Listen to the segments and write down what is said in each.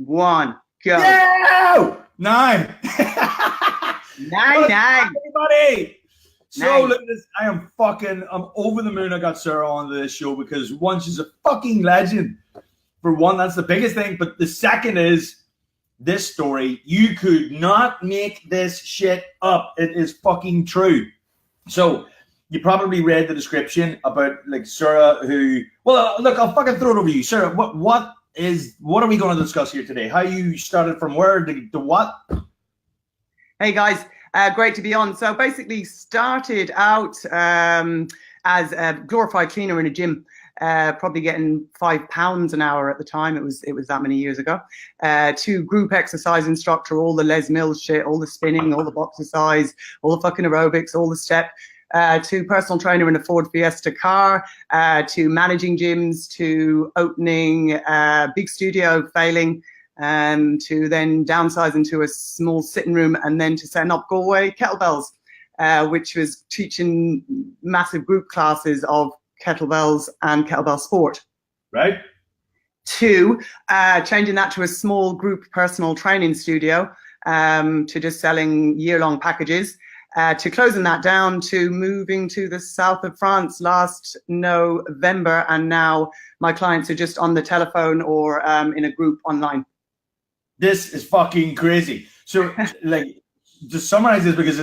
1, go. Yeah! 9. 9. Everybody. So 9. look at this. I'm over the moon I got Sarah on this show because one, she's a fucking legend. For one, that's the biggest thing. But the second is this story. You could not make this shit up. It is fucking true. So you probably read the description about like Sarah who, well, look, I'll fucking throw it over to you. Sarah, what are we going to discuss here today? How you started from where to what? Hey guys, great to be on. So basically started out as a glorified cleaner in a gym, probably getting £5 an hour at the time. It was that many years ago. To group exercise instructor, all the Les Mills shit, all the spinning, all the boxercise, all the fucking aerobics, all the step. To personal trainer in a Ford Fiesta car, to managing gyms, to opening a big studio, failing, to then downsizing to a small sitting room, and then to setting up Galway Kettlebells, which was teaching massive group classes of kettlebells and kettlebell sport. Right. To changing that to a small group personal training studio, to just selling year-long packages. To closing that down, to moving to the south of France last November, and now my clients are just on the telephone or in a group online. This is fucking crazy. So, like, to summarize this, because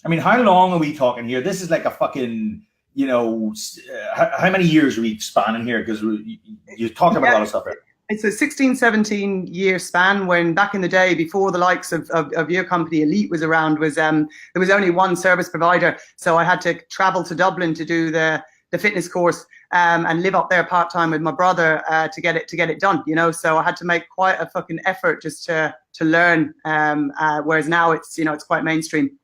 I mean, how long are we talking here? This is like a fucking, you know, how many years are we spanning here? Because you're talking about a lot of stuff here. It's a 16, 17 year span when back in the day, before the likes of your company, Elite, was around, there was only one service provider. So I had to travel to Dublin to do the fitness course and live up there part-time with my brother to get it done, you know. So I had to make quite a fucking effort just to learn, whereas now it's, you know, it's quite mainstream.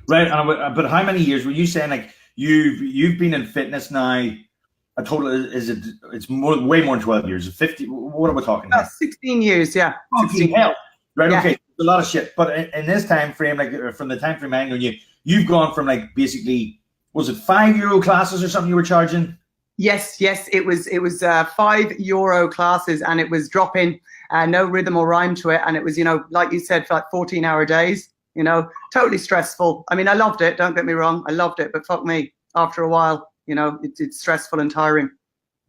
Right. But how many years were you saying, like, you've been in fitness now? A total it's way more than 12 years. 50. What are we talking about? 16 years, yeah. 16 hell. Right. Yeah. Okay. A lot of shit. But in this time frame, like from the time frame I know you've gone from like basically, was it €5 classes or something you were charging? Yes. It was €5 classes, and it was drop-in, no rhythm or rhyme to it, and it was, you know, like you said, for like 14-hour days. You know, totally stressful. I mean, I loved it. Don't get me wrong, I loved it, but fuck me, after a while, you know, it's stressful and tiring.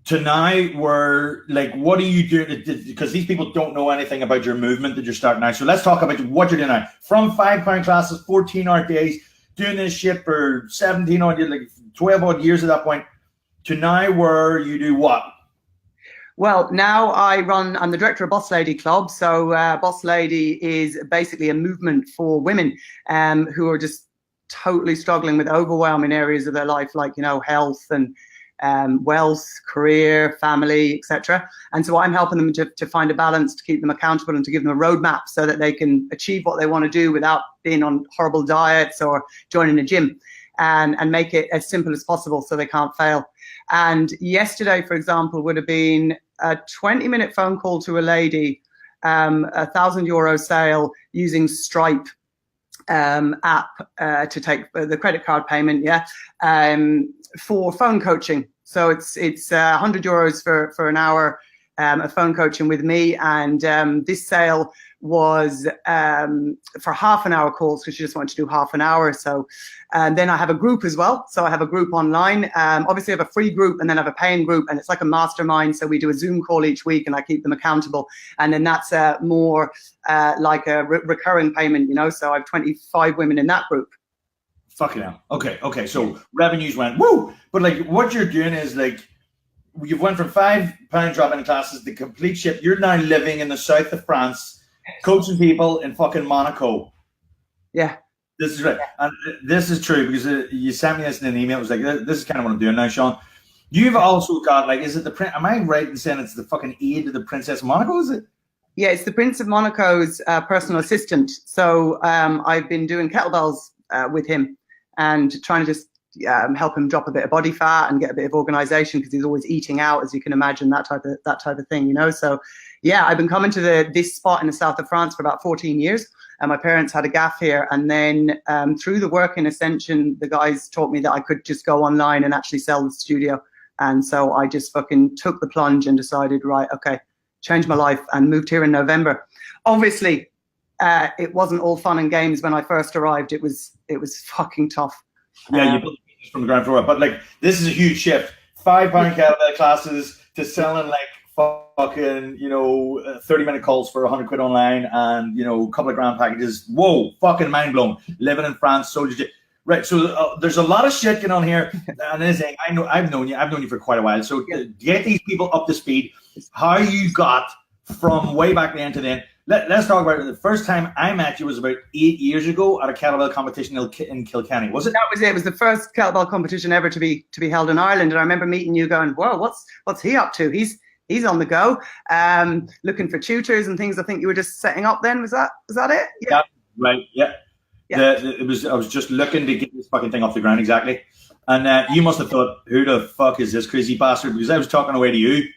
To now, where, like, what do you do? Because these people don't know anything about your movement that you're starting now. So let's talk about what you're doing now. From £5 classes, 14-hour days, doing this shit for 17 odd, like 12 odd years at that point, to now where you do what? Well, now I'm the director of Bosslady Club. So Bosslady is basically a movement for women who are just totally struggling with overwhelming areas of their life, like, you know, health and wealth, career, family, etc. And so I'm helping them to find a balance, to keep them accountable, and to give them a roadmap so that they can achieve what they want to do without being on horrible diets or joining a gym, and make it as simple as possible so they can't fail. And yesterday, for example, would have been a 20-minute phone call to a lady, €1,000 sale using Stripe app to take the credit card payment, for phone coaching. So it's €100 for an hour of phone coaching with me, and this sale was for half an hour calls, because she just wanted to do half an hour. So then I have a group as well. So I have a group online. Obviously I have a free group, and then I have a paying group, and it's like a mastermind. So we do a Zoom call each week, and I keep them accountable. And then that's more like a recurring payment, you know. So I have 25 women in that group. Fucking hell. Okay. So revenues went woo, but like what you're doing is like, you've went from £5 drop-in classes to complete shit. You're now living in the south of France, coaching people in fucking Monaco. Yeah. This is right. And this is true, because you sent me this in an email. It was like, this is kind of what I'm doing now, Sean. You've also got, like, is it the am I right in saying it's the fucking aide to the Princess of Monaco, is it? Yeah, it's the Prince of Monaco's personal assistant. So I've been doing kettlebells with him and trying to just help him drop a bit of body fat and get a bit of organization, because he's always eating out, as you can imagine, that type of thing, you know. So yeah, I've been coming to this spot in the south of France for about 14 years. And my parents had a gaff here, and then through the work in Ascension, the guys taught me that I could just go online and actually sell the studio. And so I just fucking took the plunge and decided, right, okay, changed my life, and moved here in November. Obviously, it wasn't all fun and games when I first arrived. It was fucking tough. Yeah, you built the business from the ground floor up. But like, this is a huge shift. £5 kettlebell classes to selling like fucking, 30-minute calls for 100 quid online, and a couple of grand packages. Whoa, fucking mind blown. Living in France, so legit. Right, so there's a lot of shit going on here, and this thing, I've known you for quite a while. So get these people up to speed. How you got from way back then to then. Let's talk about it. The first time I met you was about 8 years ago at a kettlebell competition in Kilkenny. Was it? That was it. It was the first kettlebell competition ever to be held in Ireland, and I remember meeting you, going, "Whoa, what's he up to? He's on the go, looking for tutors and things." I think you were just setting up then. Was that it? Yeah. Right. Yeah. I was just looking to get this fucking thing off the ground, exactly. And you must have thought, "Who the fuck is this crazy bastard?" Because I was talking away to you.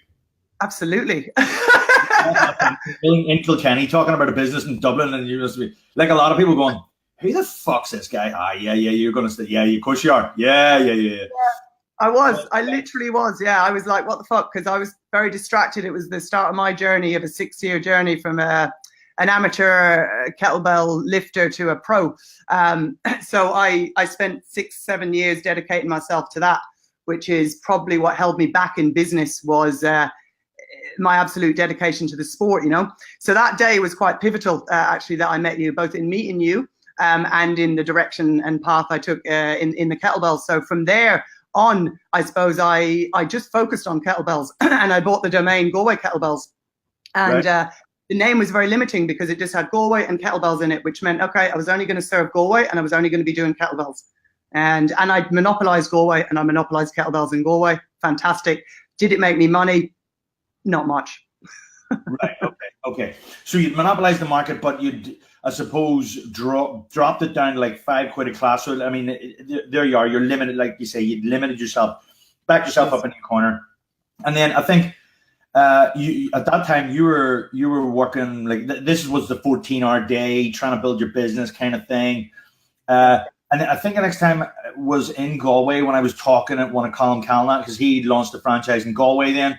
Absolutely. In Kilkenny, talking about a business in Dublin, and you must be like a lot of people going, "Who the fuck's this guy?" Yeah, you're gonna say, "Yeah, of course you are." Yeah. I literally was. Yeah, I was like, "What the fuck?" Because I was very distracted. It was the start of my journey, of a 6-year journey from an amateur kettlebell lifter to a pro. So I spent 6-7 years dedicating myself to that, which is probably what held me back in business, was my absolute dedication to the sport, So that day was quite pivotal, actually, that I met you, both in meeting you and in the direction and path I took in the kettlebells. So from there on, I suppose I just focused on kettlebells and I bought the domain Galway Kettlebells. And the name was very limiting because it just had Galway and kettlebells in it, which meant, okay, I was only going to serve Galway and I was only going to be doing kettlebells. And I monopolized Galway and I monopolized kettlebells in Galway. Fantastic. Did it make me money? Not much. Right. Okay. So you monopolized the market, but you, I suppose, dropped it down to like £5 a class. So I mean, there you are. You're limited, like you say. You limited yourself, backed yourself up in your corner, and then I think you at that time you were working like this was the 14-hour day, trying to build your business kind of thing. And I think the next time was in Galway when I was talking at one of Colin Calnat, because he launched a franchise in Galway then.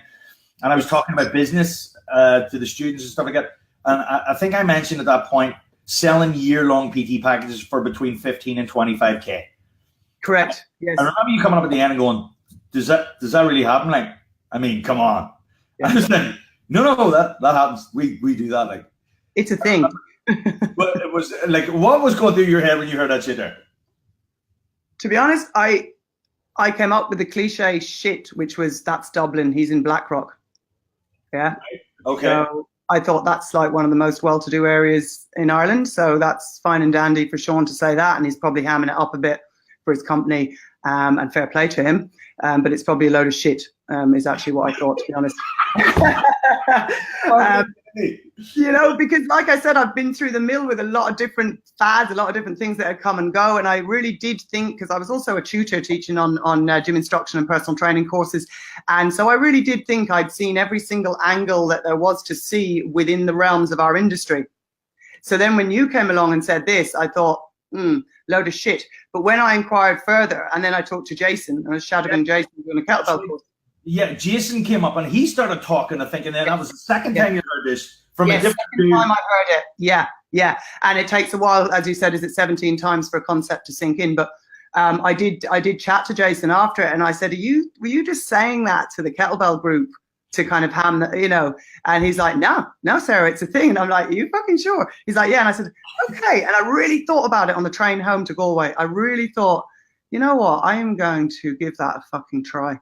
And I was talking about business to the students and stuff like that. And I think I mentioned at that point selling year-long PT packages for between 15 and 25K. Correct. Yes. I remember you coming up at the end and going, does that really happen? Like, I mean, come on. Yeah. I was like, no, that happens. We do that. Like, it's a thing. But it was like, what was going through your head when you heard that shit there? To be honest, I came up with the cliche shit, which was, that's Dublin, he's in Blackrock. Yeah. Okay. So I thought that's like one of the most well-to-do areas in Ireland. So that's fine and dandy for Sean to say that. And he's probably hamming it up a bit for his company, and fair play to him. But it's probably a load of shit, is actually what I thought, to be honest. Because like I said, I've been through the mill with a lot of different fads, a lot of different things that have come and go. And I really did think, because I was also a tutor teaching on gym instruction and personal training courses. And so I really did think I'd seen every single angle that there was to see within the realms of our industry. So then when you came along and said this, I thought, load of shit. But when I inquired further, and then I talked to Jason, and I was shadowing Jason doing a kettlebell course. Yeah, Jason came up and he started talking, I think, and then that was the second time you heard this from a different second time I heard it. Yeah. And it takes a while, as you said, is it 17 times for a concept to sink in? But I did chat to Jason after it, and I said, were you just saying that to the kettlebell group to kind of ham that, And he's like, no, Sarah, it's a thing. And I'm like, are you fucking sure? He's like, yeah. And I said, okay. And I really thought about it on the train home to Galway. I really thought, you know what? I am going to give that a fucking try.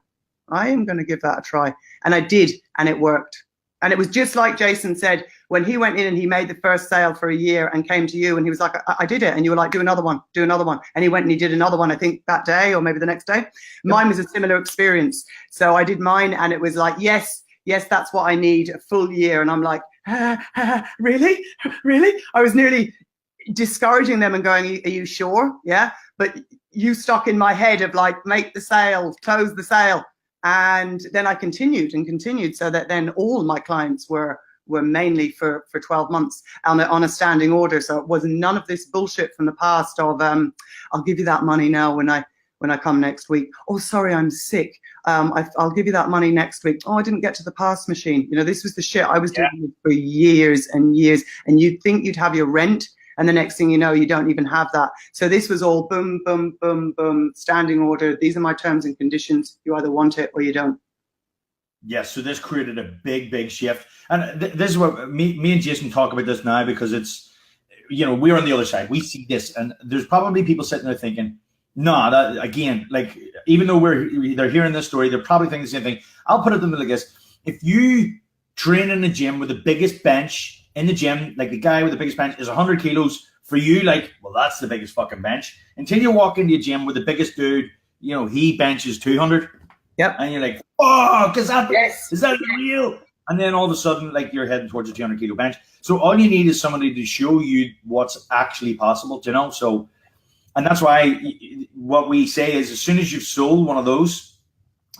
I am going to give that a try. And I did, and it worked. And it was just like Jason said, when he went in and he made the first sale for a year and came to you and he was like, I did it. And you were like, do another one. And he went and he did another one, I think that day or maybe the next day. Mine was a similar experience. So I did mine and it was like, yes, that's what I need, a full year. And I'm like, really? I was nearly discouraging them and going, are you sure? Yeah. But you stuck in my head of like, make the sale, close the sale. And then I continued so that then all my clients were mainly for 12 months on a standing order. So it was none of this bullshit from the past of I'll give you that money now when when I come next week. Oh, sorry, I'm sick. I'll give you that money next week. Oh, I didn't get to the pass machine. You know, this was the shit I was doing for years and years. And you'd think you'd have your rent, and the next thing you know, you don't even have that. So this was all boom, boom, boom, boom, standing order. These are my terms and conditions. You either want it or you don't. Yes, so this created a big shift. And this is what me and Jason talk about this now, because it's, you know, we're on the other side. We see this, and there's probably people sitting there thinking, no, that, again, like, even though they're hearing this story, they're probably thinking the same thing. I'll put it to them like this. If you train in the gym with the biggest bench in the gym, like the guy with the biggest bench is 100 kilos, for you, like, well, that's the biggest fucking bench. Until you walk into a gym with the biggest dude, you know, he benches 200. Yep. And you're like, fuck, is that real? And then all of a sudden, like, you're heading towards a 200 kilo bench. So all you need is somebody to show you what's actually possible, you know? So, and that's why what we say is, as soon as you've sold one of those,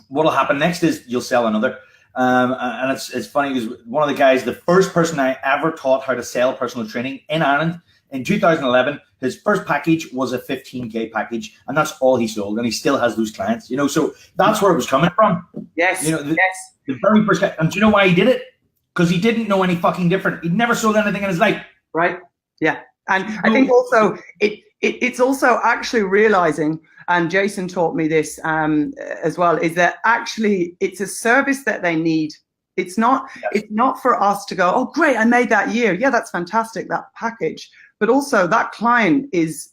what'll happen next is you'll sell another. And it's funny, because one of the guys, the first person I ever taught how to sell personal training in Ireland in 2011, his first package was a 15K package, and that's all he sold, and he still has those clients, you know. So that's where it was coming from. Yes. You know, the very first guy. And do you know why he did it? Because he didn't know any fucking different. He'd never sold anything in his life. Right. Yeah. And I think also it's also actually realizing, and Jason taught me this as well, is that actually it's a service that they need. It's not for us to go, oh, great, I made that year. Yeah, that's fantastic, that package. But also that client is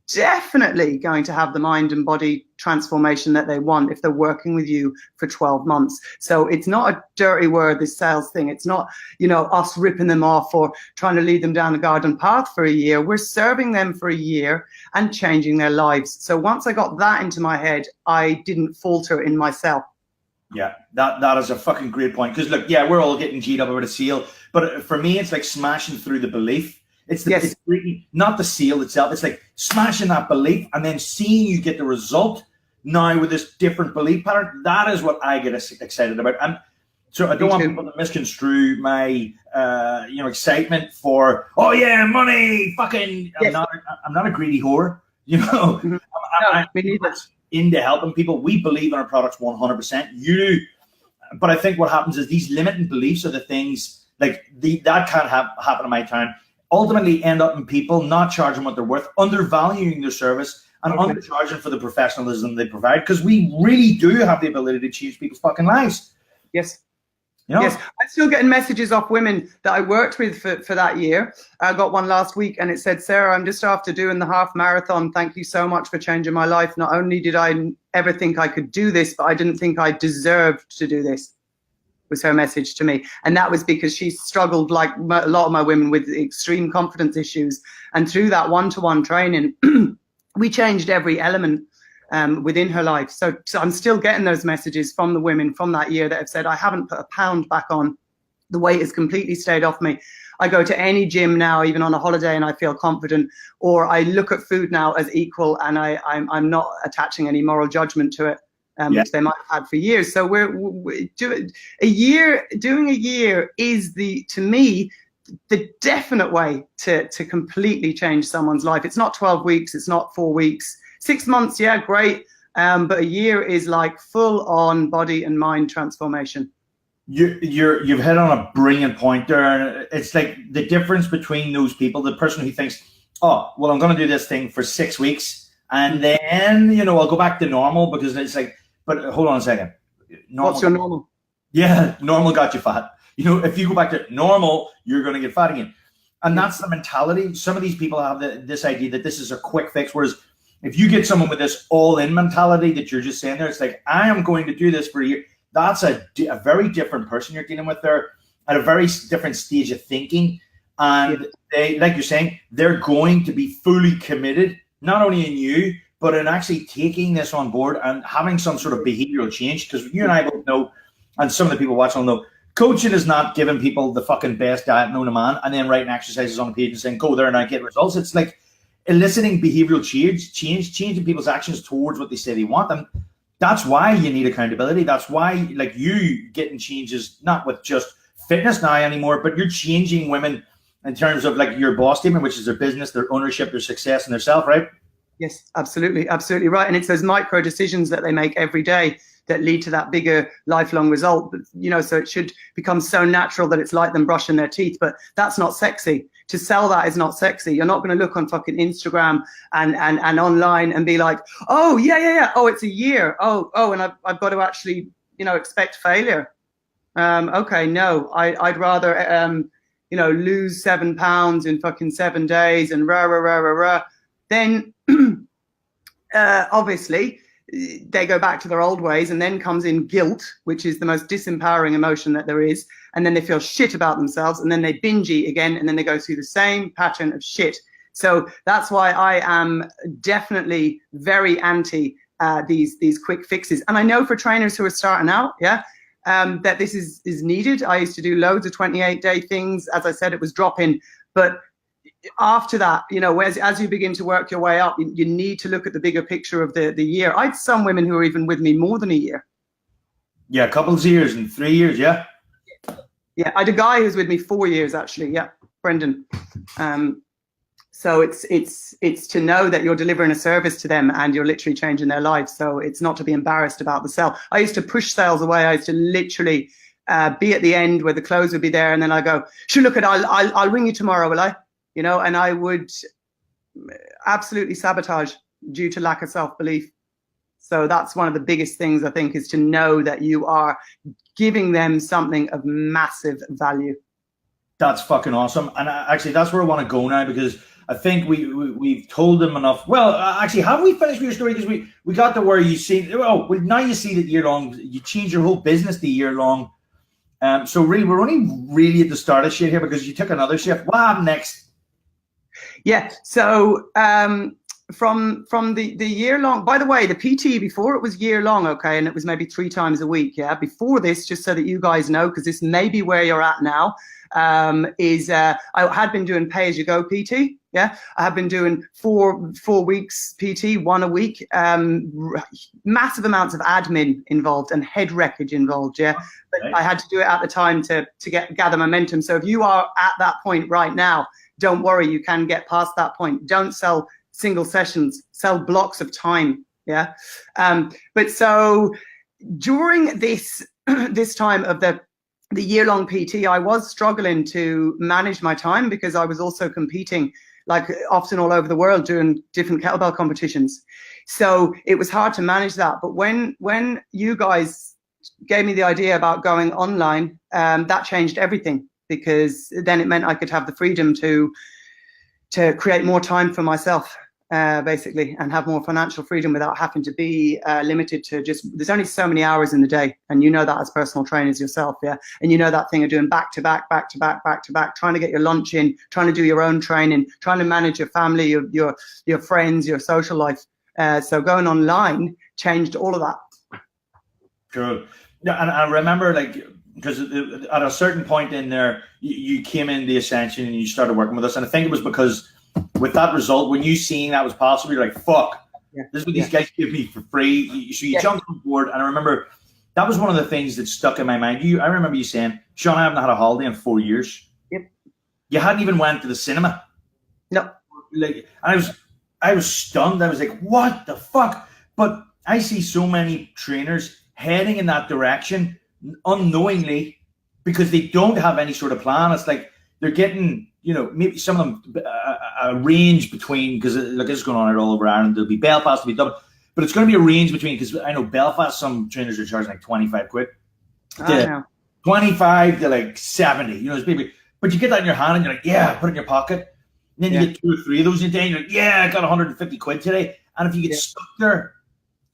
definitely going to have the mind and body transformation that they want if they're working with you for 12 months. So it's not a dirty word, this sales thing. It's not, you know, us ripping them off or trying to lead them down the garden path for a year. We're serving them for a year and changing their lives. So once I got that into my head, I didn't falter in myself. Yeah, that is a fucking great point. Because look, yeah, we're all getting G'd up about a sale, but for me, it's like smashing through the belief. It's really not the sale itself. It's like smashing that belief and then seeing you get the result now with this different belief pattern. That is what I get excited about. And so I don't want people to misconstrue my, excitement for, oh yeah, money, fucking. Yes. I'm not a greedy whore, you know. Mm-hmm. I'm into helping people. We believe in our products 100%. You do, but I think what happens is these limiting beliefs are the things like that can't happen in my time. Ultimately end up in people not charging what they're worth, undervaluing their service, and undercharging for the professionalism they provide, because we really do have the ability to change people's fucking lives. Yes. You know? Yes. I'm still getting messages off women that I worked with for that year. I got one last week and it said, Sarah, I'm just after doing the half marathon. Thank you so much for changing my life. Not only did I ever think I could do this, but I didn't think I deserved to do this. Was her message to me. And that was because she struggled, like a lot of my women, with extreme confidence issues. And through that one-to-one training, we changed every element within her life. So I'm still getting those messages from the women from that year that have said, I haven't put a pound back on. The weight has completely stayed off me. I go to any gym now, even on a holiday, and I feel confident. Or I look at food now as equal, and I'm not attaching any moral judgment to it. Which they might have had for years. So we're doing a year is to me, the definite way to completely change someone's life. It's not 12 weeks. It's not 4 weeks, 6 months. Yeah, great. But a year is like full on body and mind transformation. You've hit on a brilliant point there. It's like the difference between those people, the person who thinks, oh, well, I'm going to do this thing for 6 weeks and then, you know, I'll go back to normal, because it's like, but hold on a second. What's your normal? Yeah, normal got you fat. You know, if you go back to normal, you're going to get fat again. And that's the mentality. Some of these people have this idea that this is a quick fix. Whereas if you get someone with this all-in mentality that you're just saying there, it's like, I am going to do this for a year. That's a very different person you're dealing with there, at a very different stage of thinking. And they, like you're saying, they're going to be fully committed, not only in you, but in actually taking this on board and having some sort of behavioral change. Because you and I both know, and some of the people watching will know, coaching is not giving people the fucking best diet known to man and then writing exercises on a page and saying, go there and I get results. It's like eliciting behavioral change, changing people's actions towards what they say they want. And that's why you need accountability. That's why, like, you getting changes, not with just fitness now anymore, but you're changing women in terms of like your boss statement, which is their business, their ownership, their success, and their self, right? Yes, absolutely, absolutely right. And it's those micro decisions that they make every day that lead to that bigger lifelong result. But, you know, so it should become so natural that it's like them brushing their teeth. But that's not sexy. To sell that is not sexy. You're not going to look on fucking Instagram and online and be like, oh, yeah. Oh, it's a year. Oh, and I've got to actually, you know, expect failure. Okay, no, I'd rather, you know, lose 7 pounds in fucking 7 days and rah. Then obviously they go back to their old ways, and then comes in guilt, which is the most disempowering emotion that there is. And then they feel shit about themselves, and then they binge eat again, and then they go through the same pattern of shit. So that's why I am definitely very anti these quick fixes. And I know for trainers who are starting out, that this is needed. I used to do loads of 28-day things. As I said, it was drop-in. But after that, you know, as you begin to work your way up, you need to look at the bigger picture of the year. I had some women who were even with me more than a year. Yeah, a couple of years and 3 years, yeah. Yeah, I had a guy who was with me 4 years, actually. Yeah, Brendan. So it's to know that you're delivering a service to them and you're literally changing their lives. So it's not to be embarrassed about the sale. I used to push sales away. I used to literally be at the end where the close would be there, and then I go, sure, look, I'll ring you tomorrow, will I? You know, and I would absolutely sabotage due to lack of self-belief. So that's one of the biggest things, I think, is to know that you are giving them something of massive value. That's fucking awesome. And actually, that's where I want to go now, because I think we've told them enough. Well, actually, have we finished with your story? Because we got to where you see, well, now you see that year long, you change your whole business to year long. So really, we're only really at the start of shit here, because you took another shift. What happened next? Yeah, so from the year long, by the way, the PT before it was year long, okay, and it was maybe 3 times a week, yeah. Before this, just so that you guys know, because this may be where you're at now, I had been doing pay-as-you-go PT, yeah. I have been doing four weeks PT, 1 a week, massive amounts of admin involved and head wreckage involved, yeah. But I had to do it at the time to gather momentum. So if you are at that point right now, don't worry, you can get past that point. Don't sell single sessions, sell blocks of time. Yeah. But so during this time of the year-long PT, I was struggling to manage my time, because I was also competing, like, often all over the world doing different kettlebell competitions. So it was hard to manage that. But when you guys gave me the idea about going online, that changed everything, because then it meant I could have the freedom to create more time for myself, basically, and have more financial freedom without having to be limited to just, there's only so many hours in the day. And you know that as personal trainers yourself, yeah? And you know that thing of doing back to back, trying to get your lunch in, trying to do your own training, trying to manage your family, your friends, your social life. So going online changed all of that. Cool. Yeah, and I remember, like, because at a certain point in there, you came in the Ascension and you started working with us. And I think it was because with that result, when you seen that was possible, you're like, fuck, this is what these guys give me for free. So you jumped on board. And I remember that was one of the things that stuck in my mind. I remember you saying, Sean, I haven't had a holiday in 4 years. Yep. You hadn't even went to the cinema. No. Like, and I was stunned. I was like, what the fuck? But I see so many trainers heading in that direction unknowingly, because they don't have any sort of plan. It's like they're getting, you know, maybe some of them a range between, because like this is going on all over Ireland. There'll be Belfast, there'll be Dublin, but it's going to be a range between, because I know Belfast, some trainers are charging like 25 quid. 25 to like 70, you know, it's maybe, but you get that in your hand and you're like, yeah, put it in your pocket. And then you get 2 or 3 of those in a day and you're like, yeah, I got 150 quid today. And if you get stuck there,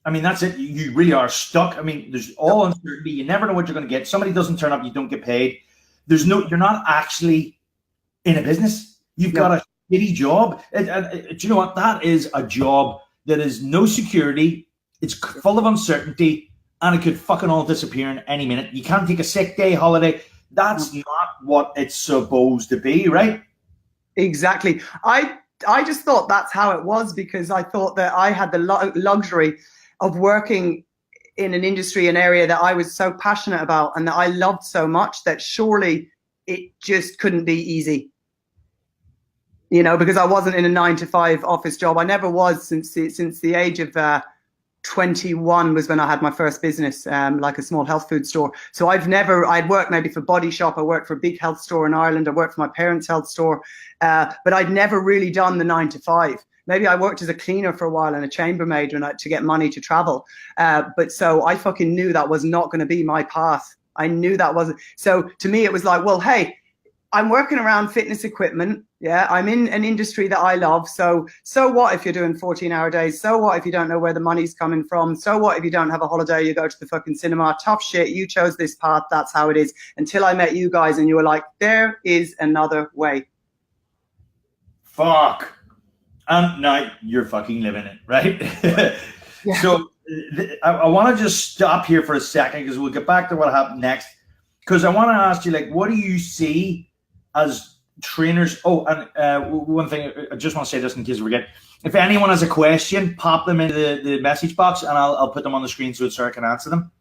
I mean, that's it. You really are stuck. I mean, there's all uncertainty. You never know what you're going to get. Somebody doesn't turn up, you don't get paid. You're not actually in a business. You've got a shitty job. Do you know what? That is a job that is no security. It's full of uncertainty, and it could fucking all disappear in any minute. You can't take a sick day, holiday. That's not what it's supposed to be, right? Exactly. I just thought that's how it was, because I thought that I had the luxury of working in an industry, an area that I was so passionate about and that I loved so much, that surely it just couldn't be easy. you know, because I wasn't in a 9-to-5 office job. I never was since the age of 21 was when I had my first business, like a small health food store. So I'd worked maybe for Body Shop. I worked for a big health store in Ireland. I worked for my parents' health store. But I'd never really done the 9-to-5. Maybe I worked as a cleaner for a while and a chambermaid to get money to travel. But so I fucking knew that was not going to be my path. I knew that wasn't. So to me, it was like, well, hey, I'm working around fitness equipment. Yeah, I'm in an industry that I love. So what if you're doing 14-hour days? So what if you don't know where the money's coming from? So what if you don't have a holiday? You go to the fucking cinema. Tough shit. You chose this path. That's how it is. Until I met you guys and you were like, there is another way. Fuck. Now you're fucking living it, right? Yeah. So I want to just stop here for a second because we'll get back to what happened next. Because I want to ask you, like, what do you see as trainers? Oh, and one thing, I just want to say this in case we forget. If anyone has a question, pop them into the message box and I'll put them on the screen so Sarah can answer them.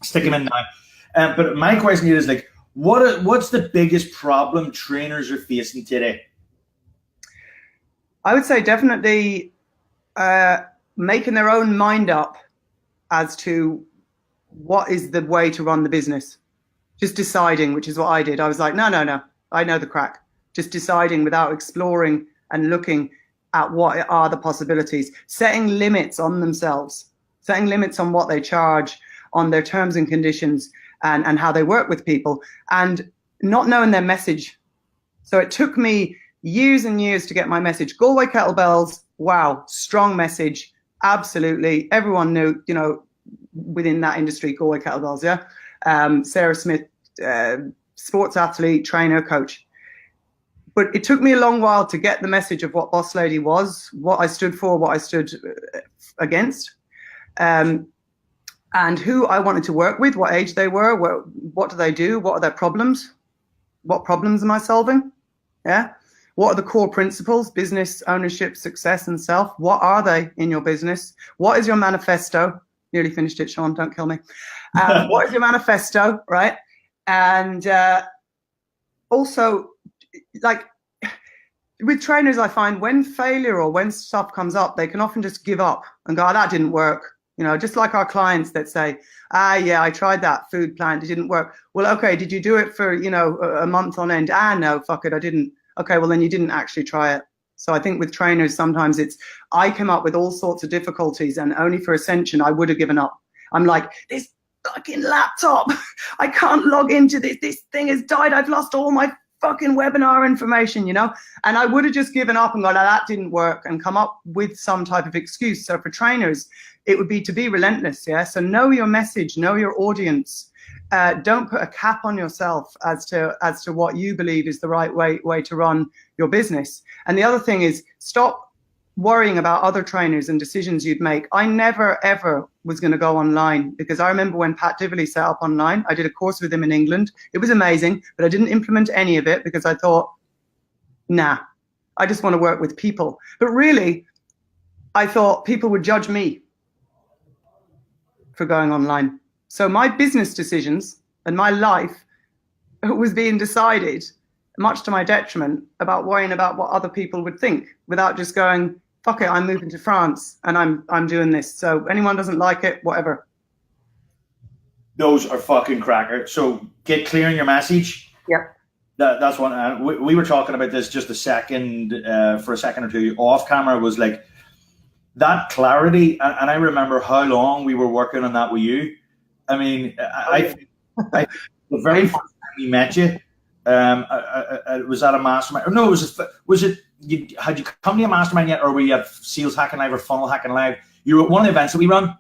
Stick them in now. But my question here is, like, what's the biggest problem trainers are facing today? I would say definitely making their own mind up as to what is the way to run the business. Just deciding, which is what I did. I was like, no, I know the crack. Just deciding without exploring and looking at what are the possibilities. Setting limits on themselves, setting limits on what they charge, on their terms and conditions, and how they work with people, and not knowing their message. So it took me years and years to get my message. Galway kettlebells, wow, strong message. Absolutely. Everyone knew, you know, within that industry, Galway kettlebells, yeah. Sarah Smith, sports athlete, trainer, coach. But it took me a long while to get the message of what Bosslady was, what I stood for, what I stood against, and who I wanted to work with, what age they were, what do they do, what are their problems, what problems am I solving, yeah? What are the core principles? Business, ownership, success, and self. What are they in your business? What is your manifesto? Nearly finished it, Sean. Don't kill me. What is your manifesto, right? And also, like, with trainers, I find when failure or when stuff comes up, they can often just give up and go, oh, that didn't work. You know, just like our clients that say, yeah, I tried that food plan. It didn't work. Well, okay, did you do it for, you know, a month on end? No, fuck it, I didn't. Okay, well, then you didn't actually try it. So I think with trainers, sometimes I come up with all sorts of difficulties and only for Ascension, I would have given up. I'm like, this fucking laptop, I can't log into this. This thing has died. I've lost all my fucking webinar information, you know? And I would have just given up and gone, no, that didn't work, and come up with some type of excuse. So for trainers, it would be to be relentless, yeah? So know your message, know your audience. Don't put a cap on yourself as to what you believe is the right way to run your business. And the other thing is, stop worrying about other trainers and decisions you'd make. I never, ever was going to go online, because I remember when Pat Divilly set up online, I did a course with him in England. It was amazing, but I didn't implement any of it because I thought, nah, I just want to work with people. But really, I thought people would judge me for going online. So my business decisions and my life was being decided, much to my detriment, about worrying about what other people would think, without just going, fuck it, I'm moving to France and I'm doing this. So anyone doesn't like it, whatever. Those are fucking cracker. So get clear on your message. Yeah. That's one. We were talking about this just for a second or two off camera, was like that clarity. And I remember how long we were working on that with you. I mean, I the very first time we met you, it was at a mastermind. No, had you come to a mastermind yet, or were you at Sales Hacking Live or Funnel Hacking Live? You were at one of the events that we run.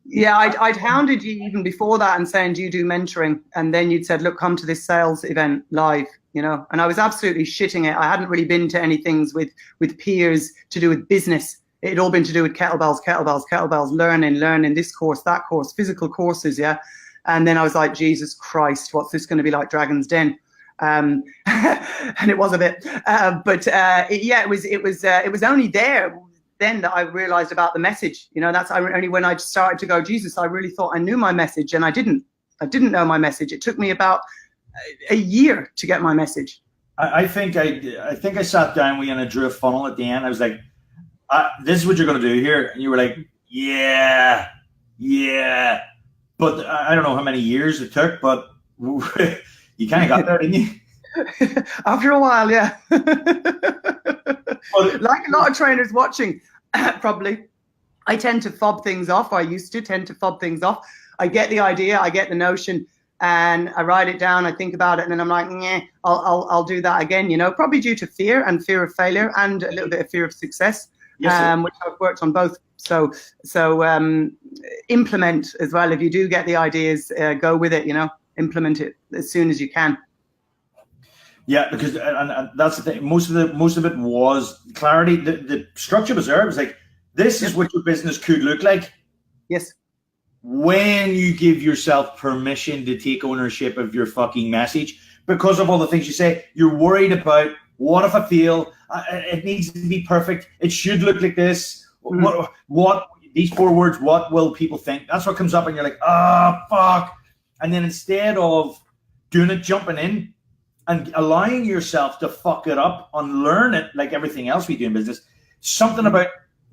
Yeah, I'd hounded you even before that and saying, do you do mentoring? And then you'd said, look, come to this sales event live, you know. And I was absolutely shitting it. I hadn't really been to any things with peers to do with business. It had all been to do with kettlebells, learning this course, that course, physical courses, yeah. And then I was like, Jesus Christ, what's this going to be like Dragon's Den? And it was a bit, it was only then that I realized about the message. You know, that's only when I started to go, Jesus, I really thought I knew my message, and I didn't know my message. It took me about a year to get my message. I think I sat down with you and I drew a funnel at the end. I was like, this is what you're going to do here. And you were like, yeah. But I don't know how many years it took, but you kind of got there, didn't you? After a while, yeah. But, like a lot of trainers watching, probably, I tend to fob things off. I used to tend to fob things off. I get the idea, I get the notion, and I write it down, I think about it, and then I'm like, nah, I'll do that again, you know, probably due to fear of failure and a little bit of fear of success, yes, which I've worked on both. So implement as well. If you do get the ideas, go with it, you know, implement it as soon as you can. Yeah, because and that's the thing. Most of it was clarity. The structure was there. It was like, this is what your business could look like. Yes. When you give yourself permission to take ownership of your fucking message, because of all the things you say, you're worried about, what if I fail? It needs to be perfect. It should look like this. Mm-hmm. What these 4 words, what will people think? That's what comes up, and you're like, fuck. And then instead of doing it, jumping in and allowing yourself to fuck it up and learn it like everything else we do in business, something about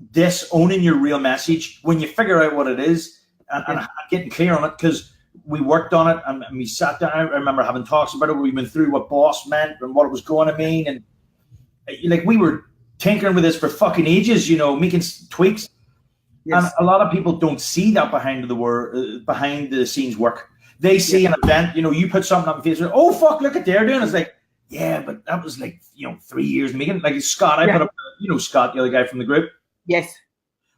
this, owning your real message, when you figure out what it is, and getting clear on it, because we worked on it and we sat down. I remember having talks about it. We went through what boss meant and what it was going to mean, and like we were tinkering with this for fucking ages, you know, making tweaks. Yes. And a lot of people don't see that behind the scenes work. They see an event, you know, you put something on Facebook, oh fuck, look at they're doing. It's like, yeah, but that was like, you know, 3 years making. Like Scott, I put up, you know, Scott, the other guy from the group. Yes.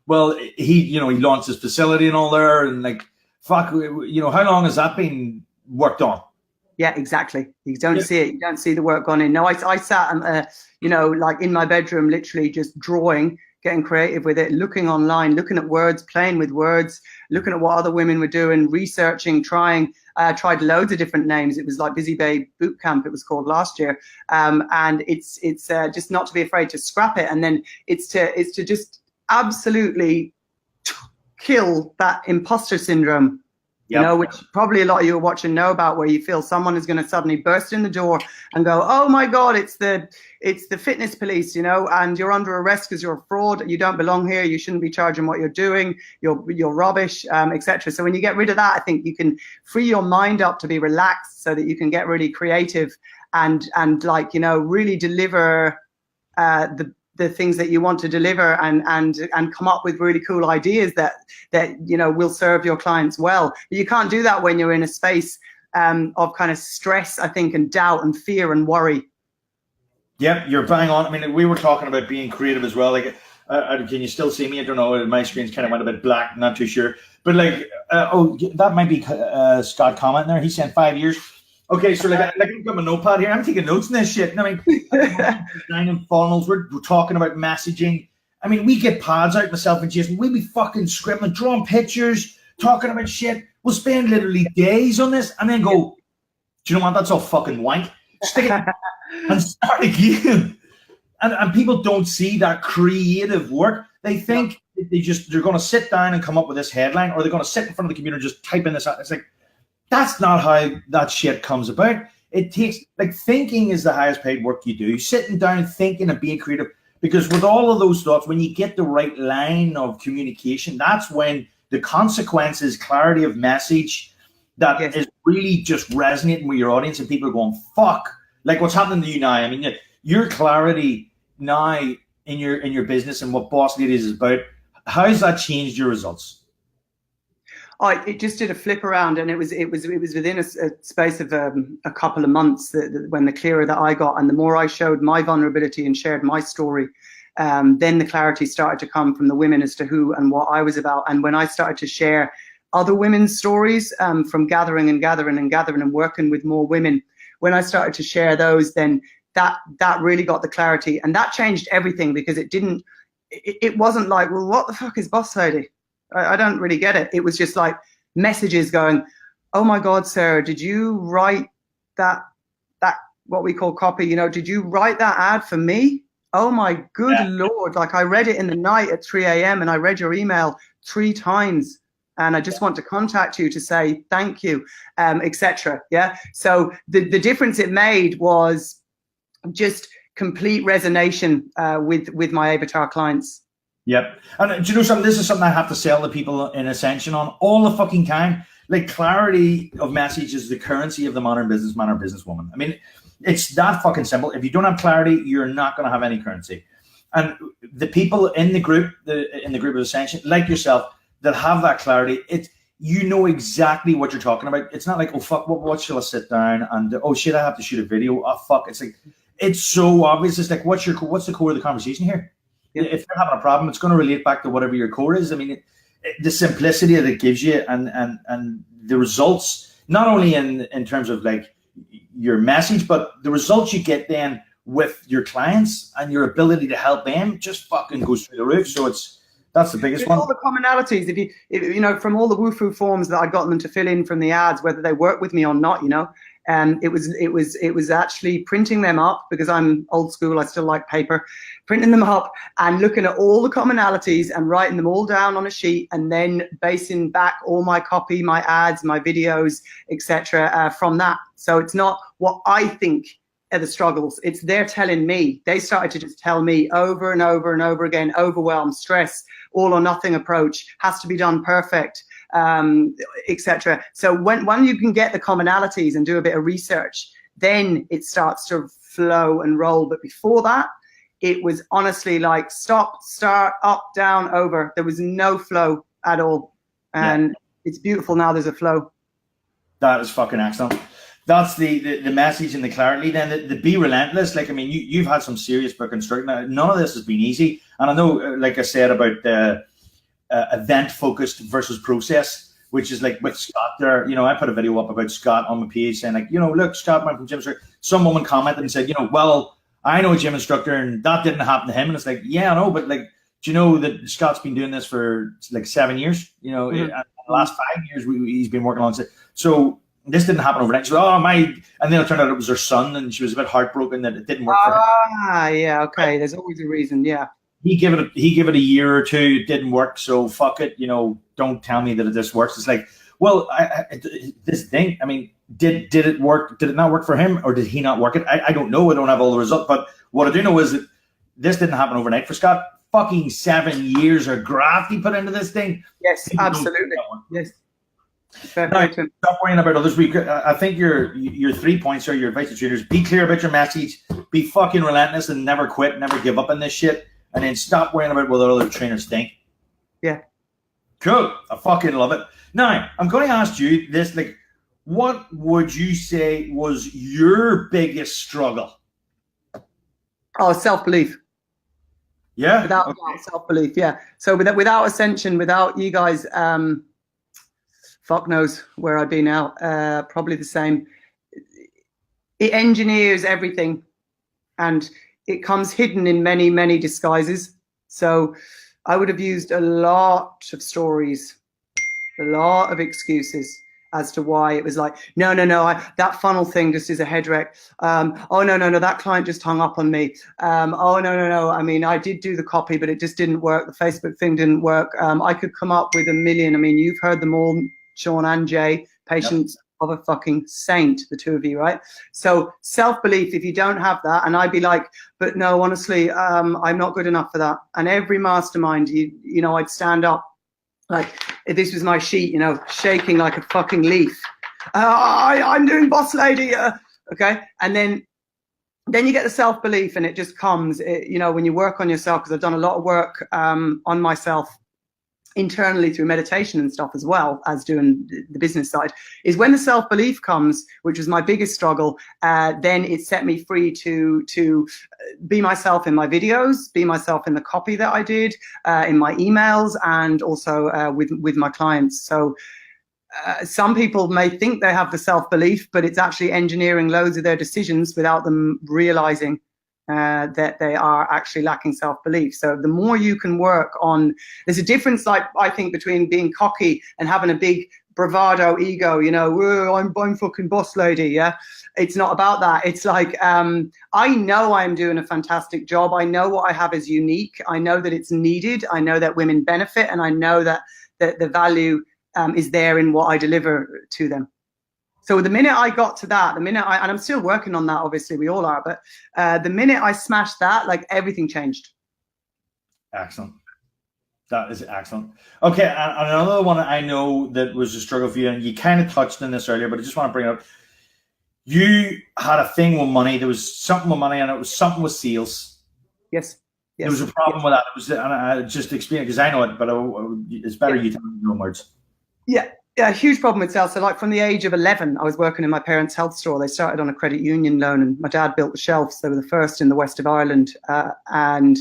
Well, he launched his facility and all there, and like, fuck, you know, how long has that been worked on? Yeah, exactly. You don't see it. You don't see the work gone in. No, I sat, you know, like in my bedroom, literally just drawing, getting creative with it, looking online, looking at words, playing with words, looking at what other women were doing, researching, trying. Tried loads of different names. It was like Busy Babe Boot Camp, it was called last year. And it's just not to be afraid to scrap it, and then it's to just absolutely kill that imposter syndrome, you know, which probably a lot of you are watching know about, where you feel someone is going to suddenly burst in the door and go, oh my God, it's the fitness police, you know, and you're under arrest because you're a fraud, you don't belong here, you shouldn't be charging what you're doing, you're rubbish, etc. So when you get rid of that, I think you can free your mind up to be relaxed, so that you can get really creative and like, you know, really deliver the things that you want to deliver, and come up with really cool ideas that you know will serve your clients well. But you can't do that when you're in a space of kind of stress, I think, and doubt and fear and worry. Yeah, you're bang on. I mean, we were talking about being creative as well. Like, can you still see me? I don't know. My screen's kind of went a bit black. Not too sure. But like, that might be Scott commenting there. He sent 5 years. Okay, so like I've got my notepad here. I'm taking notes in this shit. I mean, designing funnels. We're talking about messaging. I mean, we get pads out, myself and Jason. We be fucking scribbling, drawing pictures, talking about shit. We'll spend literally days on this, and then go, do you know what? That's all fucking wank. Stick it and start again. And people don't see that creative work. They think they're going to sit down and come up with this headline, or they're going to sit in front of the computer and just type in this out. It's like, that's not how that shit comes about. It takes, like, thinking is the highest paid work you do. Sitting down, thinking and being creative. Because with all of those thoughts, when you get the right line of communication, that's when the consequences, clarity of message, that is really just resonating with your audience, and people are going, fuck. Like what's happening to you now. I mean, your clarity now in your business and what Bosslady is about, how has that changed your results? It just did a flip around, and it was within a space of a couple of months when the clearer that I got, and the more I showed my vulnerability and shared my story, then the clarity started to come from the women as to who and what I was about. And when I started to share other women's stories, from gathering and working with more women, when I started to share those, then that really got the clarity, and that changed everything, because it wasn't like, well, what the fuck is Bosslady? I don't really get it. It was just like messages going, oh my God, Sarah, did you write that what we call copy? You know, did you write that ad for me? Oh my good Lord. Like, I read it in the night at 3 a.m. and I read your email 3 times. And I just want to contact you to say thank you, etc. Yeah. So the difference it made was just complete resonation with my avatar clients. Yep. And do you know something? This is something I have to sell to people in Ascension on all the fucking time. Like, clarity of message is the currency of the modern businessman or businesswoman. I mean, it's that fucking simple. If you don't have clarity, you're not going to have any currency. And the people in the group of Ascension, like yourself, that have that clarity, you know exactly what you're talking about. It's not like, oh fuck, what shall I sit down and oh shit, I have to shoot a video. Oh fuck, it's like, it's so obvious. It's like, what's the core of the conversation here? Yeah. If you're having a problem, it's going to relate back to whatever your core is. I mean, the simplicity that it gives you and the results, not only in terms of like your message, but the results you get then with your clients and your ability to help them just fucking goes through the roof. So that's the biggest one. All the commonalities, if you know, from all the woofu forms that I'd gotten them to fill in from the ads, whether they work with me or not, you know, it was actually printing them up, because I'm old school, I still like paper, printing them up and looking at all the commonalities and writing them all down on a sheet, and then basing back all my copy, my ads, my videos, etc. From that. So it's not what I think are the struggles, it's they're telling me. They started to just tell me over and over and over again, overwhelm, stress, all or nothing approach, has to be done perfect, etc. So when you can get the commonalities and do a bit of research, then it starts to flow and roll. But before that, it was honestly like stop, start, up, down, over. There was no flow at all. And It's beautiful now there's a flow. That is fucking excellent. That's the message and the clarity. Then the be relentless. Like, I mean, you've had some serious book instruction. None of this has been easy. And I know, like I said, about the event focused versus process, which is like with Scott there. You know, I put a video up about Scott on my page saying, like, you know, look, Scott went from gym instructor. Some woman commented and said, you know, well, I know a gym instructor and that didn't happen to him. And it's like, yeah, I know, but like, do you know that Scott's been doing this for like 7 years? You know, in the last 5 years, he's been working on it. So this didn't happen overnight. She goes, and then it turned out it was her son, and she was a bit heartbroken that it didn't work for her. Yeah, okay. There's always a reason, yeah. He gave it a year or two, it didn't work, so fuck it, you know, don't tell me that this works. It's like, well, this thing, I mean, did it work? Did it not work for him, or did he not work it? I don't know. I don't have all the results, but what I do know is that this didn't happen overnight for Scott. Fucking 7 years of graft he put into this thing. Yes, absolutely. Yes. Now, stop worrying about others. I think your 3 points are your advice to trainers: be clear about your message, be fucking relentless, and never quit, never give up on this shit, and then stop worrying about what other trainers think. Yeah. Cool. I fucking love it. Now, I'm going to ask you this: like, what would you say was your biggest struggle? Oh, self-belief. Yeah. Without self-belief, yeah. So without Ascension, without you guys, fuck knows where I'd be now. Probably the same. It engineers everything, and it comes hidden in many, many disguises. So I would have used a lot of stories, a lot of excuses as to why it was like, no, that funnel thing just is a head wreck. Oh, no, that client just hung up on me. Oh, no. I mean, I did do the copy, but it just didn't work. The Facebook thing didn't work. I could come up with a million. I mean, you've heard them all, Sean and Jay, patience of a fucking saint, the two of you, right? So self-belief, if you don't have that, and I'd be like, but no, honestly, I'm not good enough for that. And every mastermind, you know, I'd stand up, like, if this was my sheet, you know, shaking like a fucking leaf. I'm doing Bosslady, okay? And then you get the self-belief, and it just comes, you know, when you work on yourself, because I've done a lot of work on myself internally through meditation and stuff, as well as doing the business side, is when the self-belief comes, which was my biggest struggle, then it set me free to be myself in my videos, be myself in the copy that I did, in my emails, and also with my clients. So some people may think they have the self-belief, but it's actually engineering loads of their decisions without them realizing that they are actually lacking self-belief. So the more you can work on, there's a difference, like, I think, between being cocky and having a big bravado ego, you know, I'm fucking boss lady, yeah? It's not about that. It's like, I know I'm doing a fantastic job. I know what I have is unique. I know that it's needed. I know that women benefit, and I know that the value is there in what I deliver to them. So the minute I got to that, and I'm still working on that, obviously we all are, but the minute I smashed that, like everything changed. Excellent. That is excellent. Okay, and another one I know that was a struggle for you, and you kind of touched on this earlier, but I just want to bring it up. You had a thing with money. There was something with money, and it was something with sales. Yes. There was a problem with that. It was, and I just explained because I know it, but it's better you tell me your own words. Yeah, a huge problem with sales. So like from the age of 11, I was working in my parents' health store. They started on a credit union loan, and my dad built the shelves. They were the first in the west of Ireland, and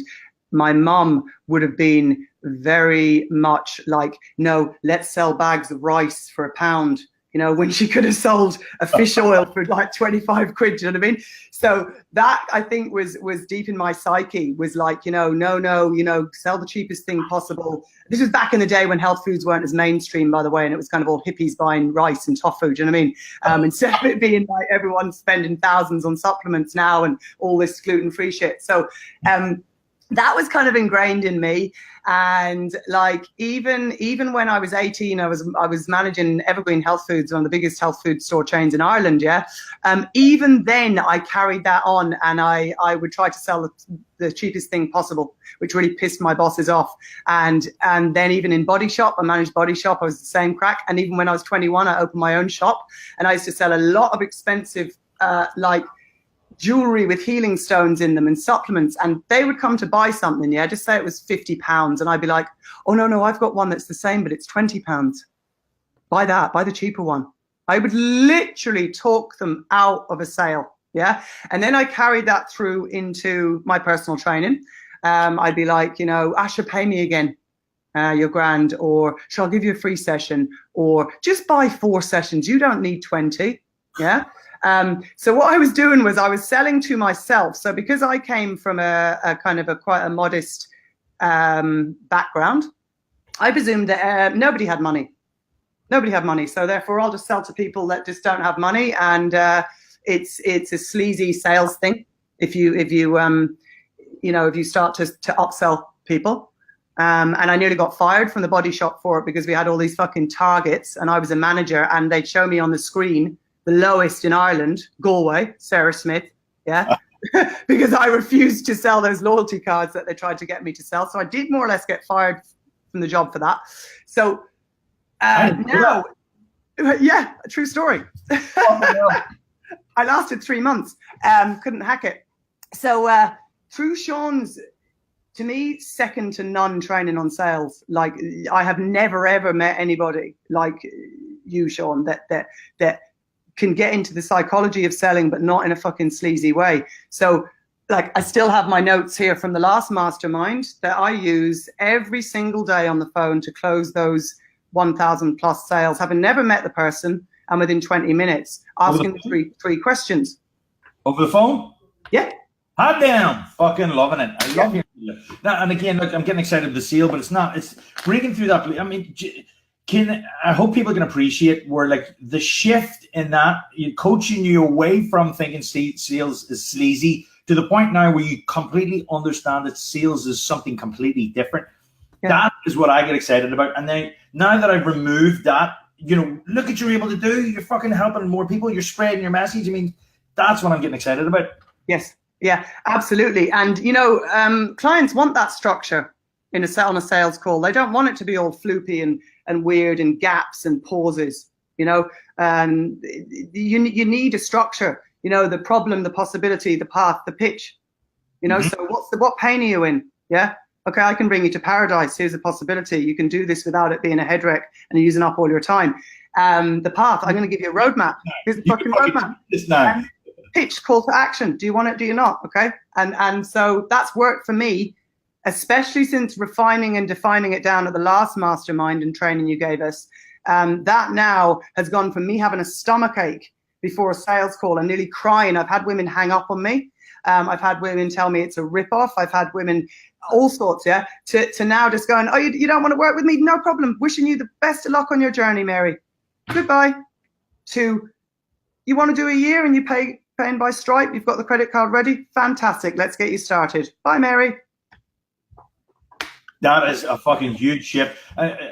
my mum would have been very much like, no, let's sell bags of rice for £1, you know, when she could have sold a fish oil for like 25 quid, do you know what I mean? So that, I think, was deep in my psyche, was like, you know, no, you know, sell the cheapest thing possible. This was back in the day when health foods weren't as mainstream, by the way, and it was kind of all hippies buying rice and tofu, do you know what I mean? Instead of it being like everyone's spending thousands on supplements now and all this gluten-free shit. So that was kind of ingrained in me. And like even when I was 18, I was managing Evergreen Health Foods, one of the biggest health food store chains in Ireland. Yeah. Even then I carried that on, and I would try to sell the cheapest thing possible, which really pissed my bosses off. And then even in Body Shop, I managed Body Shop. I was the same crack. And even when I was 21, I opened my own shop, and I used to sell a lot of expensive, like jewelry with healing stones in them and supplements, and they would come to buy something, yeah, just say it was £50, and I'd be like, oh no, I've got one that's the same, but it's £20. Buy that, buy the cheaper one. I would literally talk them out of a sale, yeah. And then I carried that through into my personal training. I'd be like, you know, Asha, pay me again. You're grand, or shall I give you a free session, or just buy 4 sessions. You don't need 20, yeah. So what I was doing was I was selling to myself. So because I came from a kind of quite a modest background, I presumed that nobody had money. Nobody had money. So therefore, I'll just sell to people that just don't have money. And it's a sleazy sales thing. If you start to upsell people. And I nearly got fired from the Body Shop for it, because we had all these fucking targets, and I was a manager, and they'd show me on the screen the lowest in Ireland, Galway, Sarah Smith, yeah, because I refused to sell those loyalty cards that they tried to get me to sell. So I did more or less get fired from the job for that. So now, yeah, a true story. I lasted 3 months, couldn't hack it. So through Sean's, to me, second to none training on sales, like I have never ever met anybody like you, Sean, that can get into the psychology of selling, but not in a fucking sleazy way. So like, I still have my notes here from the last mastermind that I use every single day on the phone to close those 1,000 plus sales, having never met the person, and within 20 minutes asking three questions. Over the phone? Yeah. Hot damn, fucking loving it. I love hearing you. Now, and again, look, I'm getting excited with the seal, but it's breaking through that. I mean, I hope people can appreciate where like the shift in that, coaching you away from thinking sales is sleazy to the point now where you completely understand that sales is something completely different. Yeah. That is what I get excited about. And then now that I've removed that, you know, look what you're able to do. You're fucking helping more people. You're spreading your message. I mean, that's what I'm getting excited about. Yes. Yeah, absolutely. And, you know, clients want that structure on a sales call. They don't want it to be all floopy and weird and gaps and pauses, you know. You need a structure, you know, the problem, the possibility, the path, the pitch, you know. So what pain are you in? Yeah. Okay, I can bring you to paradise. Here's a possibility. You can do this without it being a head wreck and you're using up all your time. The path, I'm going to give you a roadmap. Here's a fucking roadmap. Pitch, call to action. Do you want it? Do you not? Okay. And so that's worked for me, especially since refining and defining it down at the last mastermind and training you gave us. That now has gone from me having a stomach ache before a sales call and nearly crying. I've had women hang up on me. I've had women tell me it's a ripoff. I've had women, all sorts, yeah, to now just going, oh, you don't want to work with me? No problem. Wishing you the best of luck on your journey, Mary. Goodbye. To, you want to do a year and you paying by Stripe? You've got the credit card ready? Fantastic. Let's get you started. Bye, Mary. That is a fucking huge ship.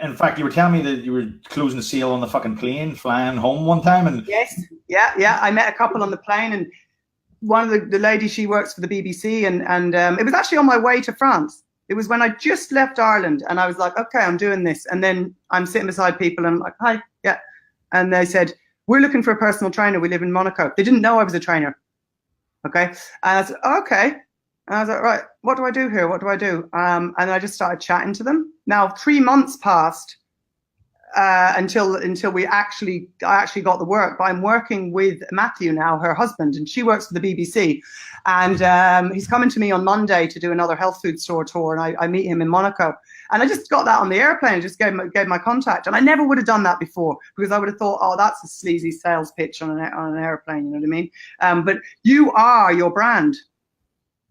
In fact, you were telling me that you were closing the sale on the fucking plane, flying home one time, and yes, yeah. I met a couple on the plane, and one of the ladies, she works for the BBC, and it was actually on my way to France. It was when I just left Ireland, and I was like, okay, I'm doing this, and then I'm sitting beside people, and I'm like, hi, yeah, and they said, we're looking for a personal trainer. We live in Monaco. They didn't know I was a trainer. Okay, and I said, okay. And I was like, right, what do I do here? What do I do? And I just started chatting to them. Now, 3 months passed until I actually got the work. But I'm working with Matthew now, her husband, and she works for the BBC. And he's coming to me on Monday to do another health food store tour, and I meet him in Monaco. And I just got that on the airplane, just gave my contact. And I never would have done that before, because I would have thought, oh, that's a sleazy sales pitch on an airplane, you know what I mean? But you are your brand.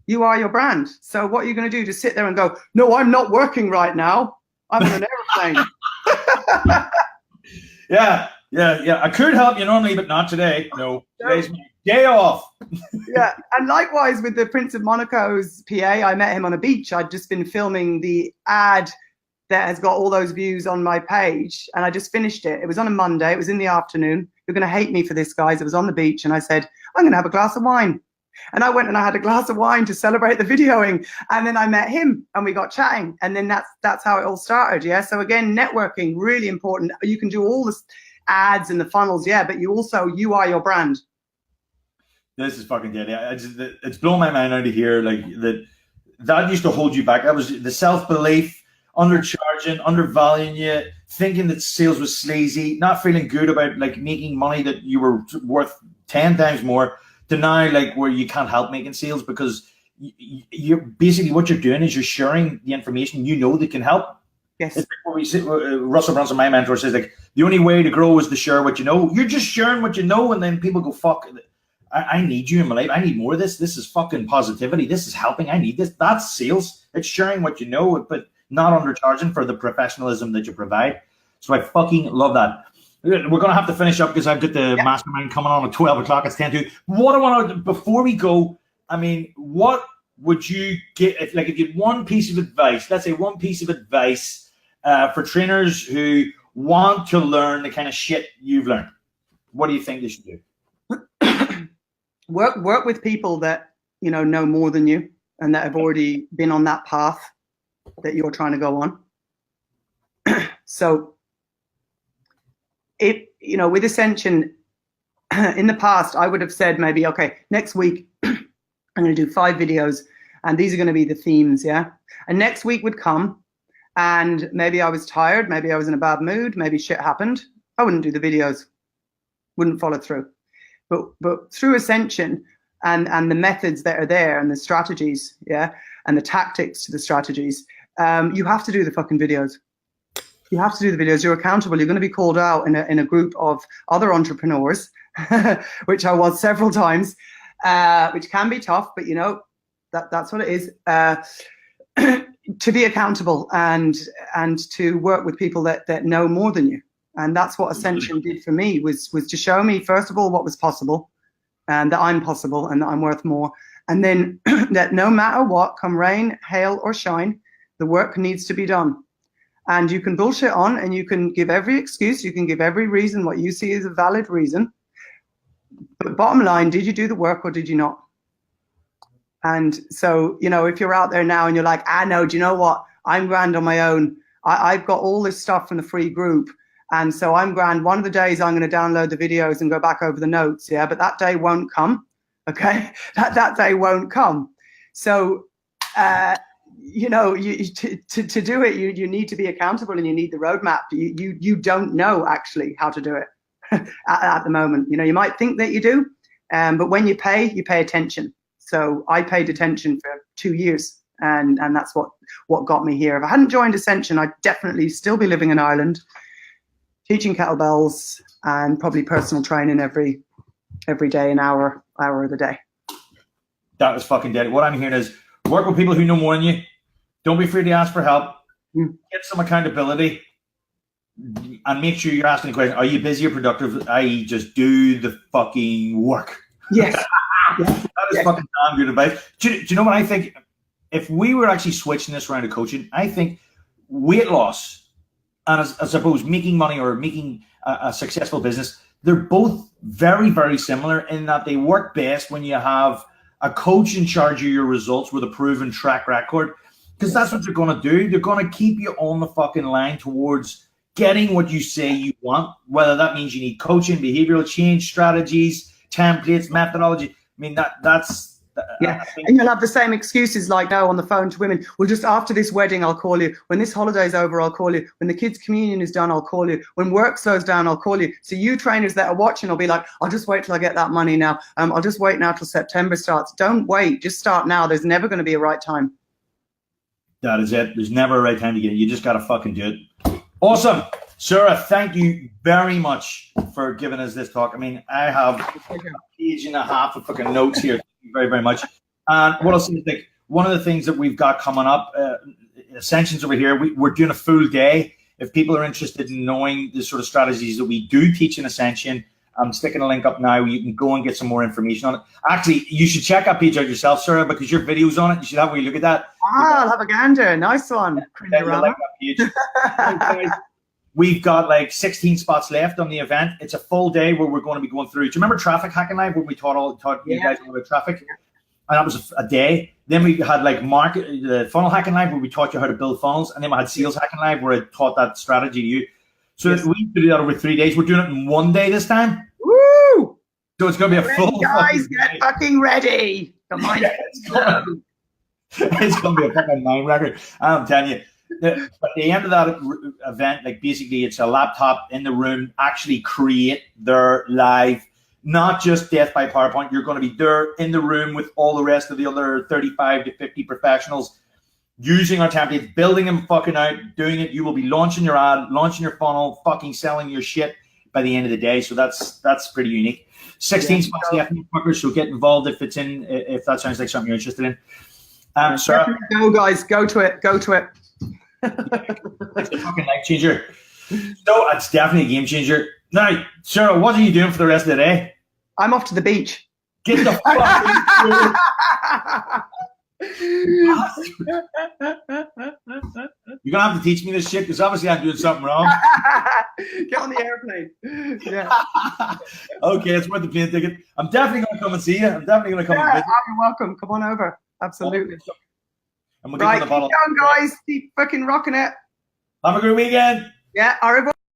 You are your brand. So what are you going to do? Just sit there and go, no, I'm not working right now. I'm on an airplane. Yeah. I could help you normally, but not today. No, today's my day off. Yeah, and likewise with the Prince of Monaco's PA, I met him on a beach. I'd just been filming the ad that has got all those views on my page, and I just finished it. It was on a Monday. It was in the afternoon. You're going to hate me for this, guys. It was on the beach, and I said, I'm going to have a glass of wine. And I went and I had a glass of wine to celebrate the videoing. And then I met him and we got chatting. And then that's how it all started. Yeah. So again, networking, really important. You can do all the ads and the funnels. Yeah. But you are your brand. This is fucking dead. It's blown my mind out of here. Like that used to hold you back. That was the self-belief, undercharging, undervaluing you, thinking that sales was sleazy, not feeling good about like making money that you were worth 10 times more. To now, like where you can't help making sales because you're basically what you're doing is you're sharing the information you know that can help. Yes. It's like what we say, Russell Brunson, my mentor, says like the only way to grow is to share what you know. You're just sharing what you know, and then people go, "Fuck, I need you in my life. I need more of this. This is fucking positivity. This is helping. I need this." That's sales. It's sharing what you know, but not undercharging for the professionalism that you provide. So I fucking love that. We're going to have to finish up because I've got the mastermind coming on at 12 o'clock. It's 10 to. What I want to, before we go, I mean, what would you get if you had one piece of advice, let's say one piece of advice for trainers who want to learn the kind of shit you've learned? What do you think they should do? Work with people that, know more than you and that have already been on that path that you're trying to go on. So, with Ascension, in the past, I would have said maybe, okay, next week, I'm going to do 5 videos, and these are going to be the themes, yeah? And next week would come, and maybe I was tired, maybe I was in a bad mood, maybe shit happened. I wouldn't do the videos, wouldn't follow through. But through Ascension and the methods that are there and the strategies, yeah, and the tactics to the strategies, you have to do the fucking videos. You have to do the videos. You're accountable. You're going to be called out in a group of other entrepreneurs, which I was several times, which can be tough, but that's what it is. To be accountable and to work with people that know more than you. And that's what Ascension did for me, was to show me, first of all, what was possible, and that I'm possible and that I'm worth more. And then that no matter what, come rain, hail, or shine, the work needs to be done. And you can bullshit on and you can give every excuse, you can give every reason, what you see as a valid reason. But bottom line, did you do the work or did you not? And so, if you're out there now and you're like, no, do you know what? I'm grand on my own. I've got all this stuff from the free group. And so I'm grand. One of the days I'm going to download the videos and go back over the notes. Yeah. But that day won't come. Okay. That day won't come. So, to do it, you need to be accountable and you need the roadmap. You don't know actually how to do it at the moment. You might think that you do, but when you pay attention. So I paid attention for 2 years, and that's what got me here. If I hadn't joined Ascension, I'd definitely still be living in Ireland, teaching kettlebells and probably personal training every day, an hour of the day. That was fucking dead. What I'm hearing is work with people who know more than you. Don't be afraid to ask for help. Get some accountability, and make sure you're asking the question: are you busy or productive? I.e., just do the fucking work. Yes. That is fucking damn good advice. Do you know what I think? If we were actually switching this around to coaching, I think weight loss and I suppose making money or making a successful business, they're both very, very similar in that they work best when you have a coach in charge of your results with a proven track record, because that's what they're going to do. They're going to keep you on the fucking line towards getting what you say you want, whether that means you need coaching, behavioral change strategies, templates, methodology. I mean, that's yeah. And you'll have the same excuses like now on the phone to women. Well, just after this wedding, I'll call you. When this holiday's over, I'll call you. When the kids' communion is done, I'll call you. When work slows down, I'll call you. So you trainers that are watching will be like, I'll just wait till I get that money now. I'll just wait now till September starts. Don't wait. Just start now. There's never going to be a right time. That is it. There's never a right time to get it. You just got to fucking do it. Awesome. Sarah, thank you very much for giving us this talk. I mean, I have a page and a half of fucking notes here. Thank you very, very much. And what else do you think? One of the things that we've got coming up, Ascensions over here, we're doing a full day. If people are interested in knowing the sort of strategies that we do teach in Ascension, I'm sticking a link up now. You can go and get some more information on it. Actually, you should check that page out yourself, Sarah, because your video's on it. You should have a wee look at that. I'll have a gander. Nice one. Yeah, like that page. We've got like 16 spots left on the event. It's a full day where we're going to be going through. Do you remember Traffic Hacking Live when we taught you guys about traffic? And that was a day. Then we had like the Funnel Hacking Live where we taught you how to build funnels. And then we had Sales Hacking Live where I taught that strategy to you. So we do that over 3 days. We're doing it in 1 day this time. Woo! So it's going to be a full guys, get fucking ready. Come on. It's going to be a fucking mind record. I'm telling you. At the end of that event, like basically it's a laptop in the room, actually create their live, not just death by PowerPoint. You're going to be there in the room with all the rest of the other 35 to 50 professionals using our templates, building them fucking out, doing it. You will be launching your ad, launching your funnel, fucking selling your shit by the end of the day. So that's pretty unique. 16 spots left, so get involved if that sounds like something you're interested in. Sarah, go guys, go to it. It's a fucking life changer. So it's definitely a game changer. Now, Sarah, what are you doing for the rest of the day? I'm off to the beach. Get the fuck You're gonna have to teach me this shit because obviously I'm doing something wrong. Get on the airplane. Yeah. Okay, it's worth the plane ticket. I'm definitely gonna come and see you. I'm definitely gonna come and visit. You're welcome. Come on over. Absolutely. And we'll right, keep on the bottle. keep going, guys. Keep fucking rocking it. Have a good weekend. Yeah, au revoir.